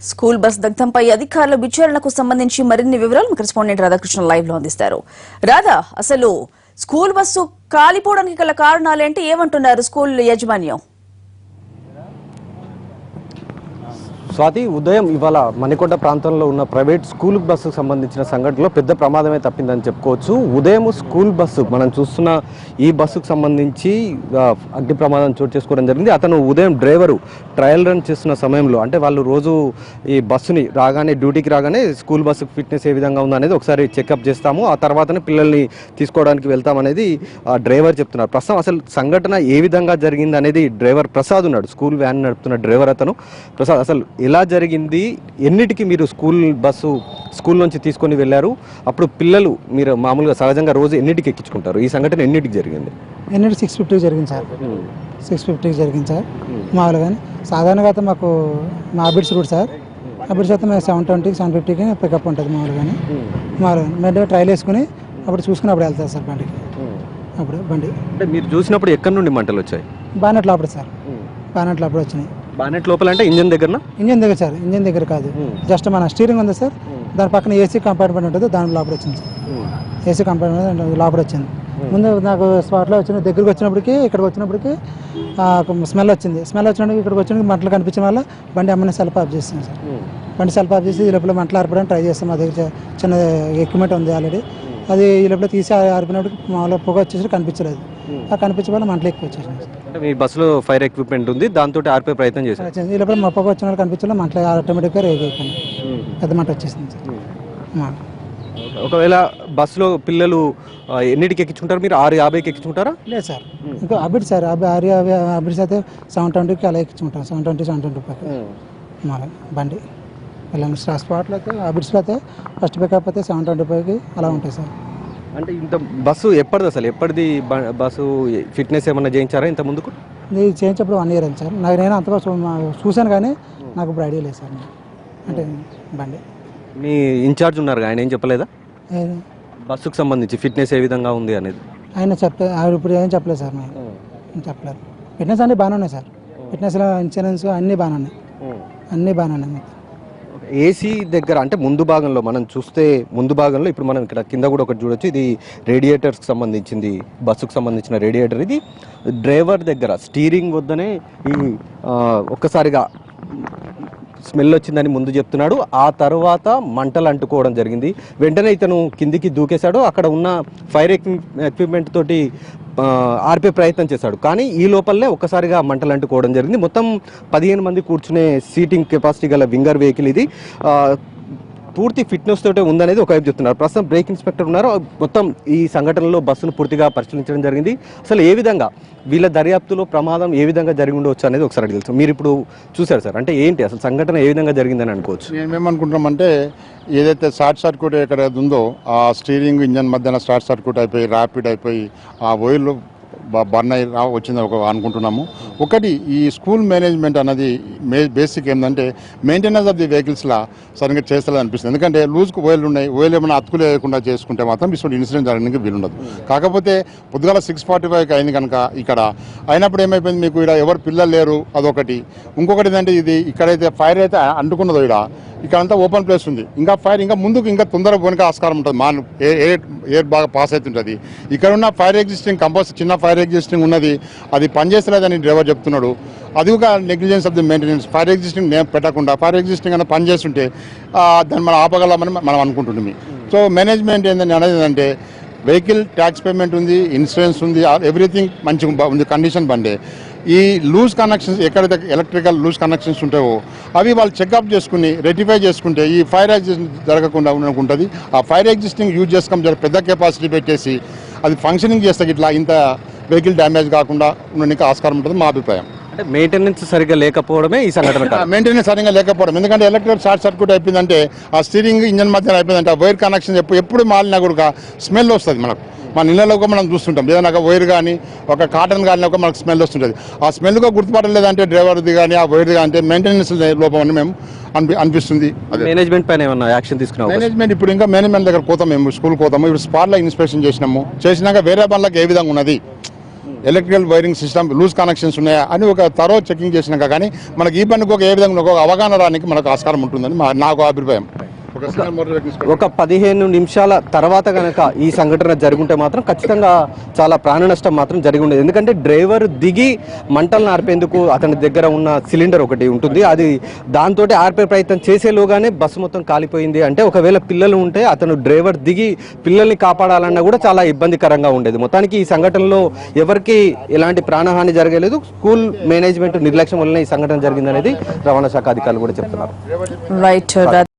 School bus దగ్ధంపై అధికారుల విచారణకు సంబంధించి మరిన్ని వివరాలు కరెస్పాండెంట్ రాధాకృష్ణ లైవ్ లో అందిస్తారు. రాధా, అసలు స్కూల్ బస్సు కాలిపోవడానికి గల కారణాలేంటి, ఏమంటున్నారు స్కూల్ యాజమాన్యం? స్వాతి, ఉదయం ఇవాళ మణికొండ ప్రాంతంలో ఉన్న ప్రైవేట్ స్కూల్ బస్సుకు సంబంధించిన సంఘటనలో పెద్ద ప్రమాదమే తప్పిందని చెప్పుకోవచ్చు. ఉదయం స్కూల్ బస్సు మనం చూస్తున్న ఈ బస్సుకు సంబంధించి అగ్ని ప్రమాదం చోటు చేసుకోవడం జరిగింది. అతను ఉదయం డ్రైవరు ట్రయల్ రన్ చేస్తున్న సమయంలో, అంటే వాళ్ళు రోజు ఈ బస్సుని డ్యూటీకి రాగానే స్కూల్ బస్సుకు ఫిట్నెస్ ఏ విధంగా ఉందనేది ఒకసారి చెకప్ చేస్తాము, ఆ తర్వాతనే పిల్లల్ని తీసుకోవడానికి వెళ్తామనేది డ్రైవర్ చెప్తున్నారు. ప్రస్తుతం అసలు సంఘటన ఏ విధంగా జరిగింది అనేది డ్రైవర్ ప్రసాద్ ఉన్నాడు, స్కూల్ వ్యాన్ నడుపుతున్న డ్రైవర్ అతను. ప్రసాద్, అసలు ఎలా జరిగింది? ఎన్నిటికి మీరు స్కూల్ నుంచి తీసుకొని వెళ్ళారు? అప్పుడు పిల్లలు మీరు మామూలుగా సహజంగా రోజు ఎన్నిటికి ఎక్కించుకుంటారు? ఈ సంఘటన ఎన్నిటికి జరిగింది? 6:50 జరిగింది సార్. 6:50 జరిగింది సార్. మామూలుగానే సాధారణంగా అయితే మాకు మా అబిడ్స్ రూట్ సార్. అబిడ్స్ అయితే మేము 7:20, 7:50కి పికప్ ఉంటుంది మామూలుగానే. మేము ట్రైల్ వేసుకుని అప్పుడు చూసుకుని అప్పుడు వెళ్తారు సార్ బండికి. అప్పుడు బండి అంటే మీరు చూసినప్పుడు ఎక్కడి నుండి మంటలు వచ్చాయి? బానెట్ లోపల సార్. బానెట్ లోపల వచ్చినాయి. బానెట్ లోపల అంటే ఇంజన్ దగ్గర? ఇంజన్ దగ్గర సార్. ఇంజన్ దగ్గర కాదు, జస్ట్ మన స్టీరింగ్ ఉంది సార్, దాని పక్కన ఏసీ కంపార్ట్మెంట్ ఉంటుంది, దాని లోపల వచ్చింది సార్. ఏసీ కంపార్ట్మెంట్ లోపల వచ్చింది. ముందు నాకు స్పాట్లో వచ్చిన దగ్గరికి ఇక్కడికి వచ్చినప్పటికి స్మెల్ వచ్చింది. స్మెల్ వచ్చినప్పుడు ఇక్కడికి వచ్చినప్పుడు మంటలు కనిపించిన వల్ల బండి అమ్మని సెల్ఫ్ ఆఫ్ చేస్తాం సార్. బండి సెల్ఫ్ ఆఫ్ చేసి ఈ లోపల మంటలు ఆర్పడానికి ట్రై చేస్తాం. మా దగ్గర చిన్న ఎక్విప్మెంట్ ఉంది ఆల్రెడీ. అది ఈ లోపల తీసి ఆరిపినప్పుడు మామూలుగా పొగ వచ్చేసి కనిపించలేదు. ఆ కనిపించే వల్ల మంటలు ఎక్కువ వచ్చేసాయి. మీ బస్సులో ఫైర్ ఎక్విప్మెంట్ ఉంది, దాంతో ఆర్పే ప్రయత్నం చేశారు. ఈ లోపల మా పొగ వచ్చిన వాళ్ళు కనిపించలేదు, మంటలు ఆటోమేటిక్గా రేగిపోయినాయి. పెద్ద మంట వచ్చేసింది సార్. ఒకవేళ బస్సులో పిల్లలు ఎన్నిటికి ఎక్కించుకుంటారు? మీరు 6:50కి ఎక్కించుకుంటారా? లేదు సార్, ఇంకా అబిడ్ సార్. అబిడ్స్ అయితే 7:20కి అలా ఎక్కించుకుంటాం. 7:20 బండి వెళ్ళండి. స్పాట్లో అయితే అబిడ్స్లో అయితే ఫస్ట్ పికప్ అయితే 7:25కి అలా ఉంటాయి సార్. అంటే ఇంత బస్సు ఎప్పటిది బస్సు ఫిట్నెస్ ఏమన్నా చేయించారా ఇంత ముందుకు? ఇది చేయించినప్పుడు 1 year అయింది సార్. నేను అంతగా చూశాను కానీ నాకు ఇప్పుడు ఐడియా లేదు సార్. అంటే బండి మీ ఇన్ఛార్జ్ ఉన్నారు, ఆయన ఏం చెప్పలేదా బస్సుకు సంబంధించి ఫిట్నెస్ ఏ విధంగా ఉంది అనేది? ఆయన ఇప్పుడు ఏం చెప్పలేదు సార్. మేము చెప్పలేదు. ఫిట్నెస్ అన్నీ బాగానే ఉన్నాయి సార్. ఫిట్నెస్లో ఇన్సూరెన్స్ అన్నీ బాగానే ఉన్నాయి. ఏసీ దగ్గర అంటే ముందు భాగంలో మనం చూస్తే, ముందు భాగంలో ఇప్పుడు మనం ఇక్కడ కింద కూడా ఒకటి చూడొచ్చు. ఇది రేడియేటర్స్కి సంబంధించింది, బస్సుకు సంబంధించిన రేడియేటర్. ఇది డ్రైవర్ దగ్గర స్టీరింగ్ వద్దనే ఈ ఒక్కసారిగా స్మెల్ వచ్చిందని ముందు చెప్తున్నాడు. ఆ తర్వాత మంటలు అంటుకోవడం జరిగింది. వెంటనే ఇతను కిందికి దూకేశాడు. అక్కడ ఉన్న ఫైర్ ఎక్విప్మెంట్ తోటి ఆర్పే ప్రయత్నం చేశాడు. కానీ ఈ లోపలనే ఒక్కసారిగా మంటలు అంటుకోవడం జరిగింది. మొత్తం 15 మంది కూర్చునే సీటింగ్ కెపాసిటీ గల వింగర్ వెహికల్ ఇది. పూర్తి ఫిట్నెస్ తోటే ఉందనేది ఒకవైపు చెప్తున్నారు. ప్రస్తుతం బ్రేక్ ఇన్స్పెక్టర్ ఉన్నారు. మొత్తం ఈ సంఘటనలో బస్సును పూర్తిగా పరిశీలించడం జరిగింది. అసలు ఏ విధంగా వీళ్ళ దర్యాప్తులో ప్రమాదం ఏ విధంగా జరిగి ఉండవచ్చు అనేది ఒకసారి తెలుసు. మీరు ఇప్పుడు చూశారు సార్, అంటే ఏంటి అసలు సంఘటన ఏ విధంగా జరిగిందని అనుకోవచ్చు? మేమేమనుకుంటున్నామంటే, ఏదైతే షార్ట్ సర్క్యూట్ ఎక్కడ ఉందో ఆ స్టీరింగ్ ఇంజన్ మధ్యన షార్ట్ సర్క్యూట్ అయిపోయి ర్యాపిడ్ అయిపోయి ఆ ఓయిల్ బర్న్ అయ్యి వచ్చింది అనుకుంటున్నాము. ఒకటి, ఈ స్కూల్ మేనేజ్మెంట్ అన్నది బేసిక్ ఏంటంటే మెయింటెనెన్స్ ఆఫ్ ది వెహికల్స్లా సరిగ్గా చేస్తలేదు అనిపిస్తుంది. ఎందుకంటే లూజ్కి ఓయిల్ ఉన్నాయి, ఓయిల్ ఏమైనా అతుకులు వేయకుండా చేసుకుంటే మాత్రం ఇటువంటి ఇన్సిడెంట్ జరగడానికి వీలుండదు. కాకపోతే పొద్దుగాల 6:45కి అయింది కనుక ఇక్కడ అయినప్పుడు ఏమైపోయింది, మీకు ఇక్కడ ఎవరు పిల్లలు లేరు, అదొకటి. ఇంకొకటి ఏంటంటే, ఇది ఇక్కడైతే ఫైర్ అయితే అంటుకున్నదో ఇక్కడ అంతా ఓపెన్ ప్లేస్ ఉంది. ఇంకా ఫైర్ ముందుకు ఇంకా తొందరగా పోనిక ఆస్కారం ఉంటుంది. ఎయిర్ బాగా పాస్ అవుతుంటుంది. ఇక్కడ ఉన్న ఫైర్ ఎగ్జిస్టింగ్ కంపల్సరీ చిన్న ఫైర్ ఎగ్జిస్టింగ్ ఉన్నది, అది పనిచేస్తలేదని డ్రైవర్ చెప్తున్నాడు. అది ఒక negligence of the maintenance. Fire existing name పెట్టకుండా ఫైర్ ఎగ్జిస్టింగ్ అన్న పని చేస్తుంటే దాన్ని మనం ఆపగలమని మనం అనుకుంటున్నాం. సో మేనేజ్మెంట్ ఏంటంటే వెహికల్ ట్యాక్స్ పేమెంట్ ఉంది, ఇన్సూరెన్స్ ఉంది, ఎవ్రీథింగ్ మంచిగా ఉంది, కండిషన్ బండే. ఈ లూజ్ కనెక్షన్స్ ఎక్కడైతే ఎలక్ట్రికల్ లూజ్ కనెక్షన్స్ ఉంటాయో అవి వాళ్ళు చెకప్ చేసుకుని రెక్టిఫై చేసుకుంటే ఈ ఫైర్ ఎగ్జిస్టింగ్ జరగకుండా ఉంటుంది. ఆ ఫైర్ ఎగ్జిస్టింగ్ యూజ్ చేసుకోవడం పెద్ద కెపాసిటీ పెట్టేసి అది ఫంక్షనింగ్ చేస్తే ఇట్లా ఇంత వెహికల్ డ్యామేజ్ కాకుండా ఉండడానికి ఆస్కారం ఉంటుంది మా అభిప్రాయం. అంటే మెయింటెనెన్స్ సరిగ్గా లేకపోవడమే ఈ సంఘటన. మెయింటెనెన్స్ సరిగ్గా లేకపోవడం, ఎందుకంటే ఎలక్ట్రికల్ షార్ట్ సర్క్యూట్ అయిపోయిందంటే ఆ స్టీరింగ్ ఇంజన్ మధ్య అయిపోయిందంటే ఆ వైర్ కనెక్షన్ ఎప్పుడు మాలినా కూడా స్మెల్ వస్తుంది. మనకు మన ఇళ్ళలో మనం చూస్తుంటాం, ఏదైనా వైర్ కానీ ఒక కాటన్ కానీ ఒక మనకు స్మెల్ వస్తుంటుంది. ఆ స్మెల్గా గుర్తుపడలేదంటే డ్రైవర్ది కానీ ఆ వైర్ది కానీ అంటే మెయింటెనెన్స్ లోపం అని మేము అనిపిస్తుంది. మేనేజ్మెంట్ పైన ఏమన్నా యాక్షన్ తీసుకున్నాం? మేనేజ్మెంట్ ఇప్పుడు ఇంకా మేనేజ్మెంట్ దగ్గర పోతాం, మేము స్కూల్ పోతాము. ఇప్పుడు స్పాట్లో ఇన్స్పెక్షన్ చేసినాక వేరే పనులకు ఏ విధంగా ఉన్నది, electrical wiring system loose connections ఉన్నాయా అని ఒక తరో చెకింగ్ చేసినాక కానీ మనకి ఈ పనికి ఏ విధంగా ఒక అవగాహన రానికి మనకు ఆస్కారం ఉంటుందని నాకు అభిప్రాయం. ఒక 15 నిమిషాల తర్వాత కనుక ఈ సంఘటన జరుగుంటే మాత్రం ఖచ్చితంగా చాలా ప్రాణ నష్టం మాత్రం జరిగి ఉండేది. ఎందుకంటే డ్రైవర్ దిగి మంటలను ఆర్పేందుకు అతని దగ్గర ఉన్న సిలిండర్ ఒకటి ఉంటుంది, అది దాంతో ఆర్పే ప్రయత్నం చేసేలోగానే బస్సు మొత్తం కాలిపోయింది. అంటే ఒకవేళ పిల్లలు ఉంటే అతను డ్రైవర్ దిగి పిల్లల్ని కాపాడాలన్నా కూడా చాలా ఇబ్బందికరంగా ఉండేది. మొత్తానికి ఈ సంఘటనలో ఎవరికి ఎలాంటి ప్రాణహాని జరగలేదు, స్కూల్ మేనేజ్మెంట్ నిర్లక్ష్యం వల్ల ఈ సంఘటన జరిగిందనేది రవాణా శాఖ అధికారులు కూడా చెప్తున్నారు. రైట్.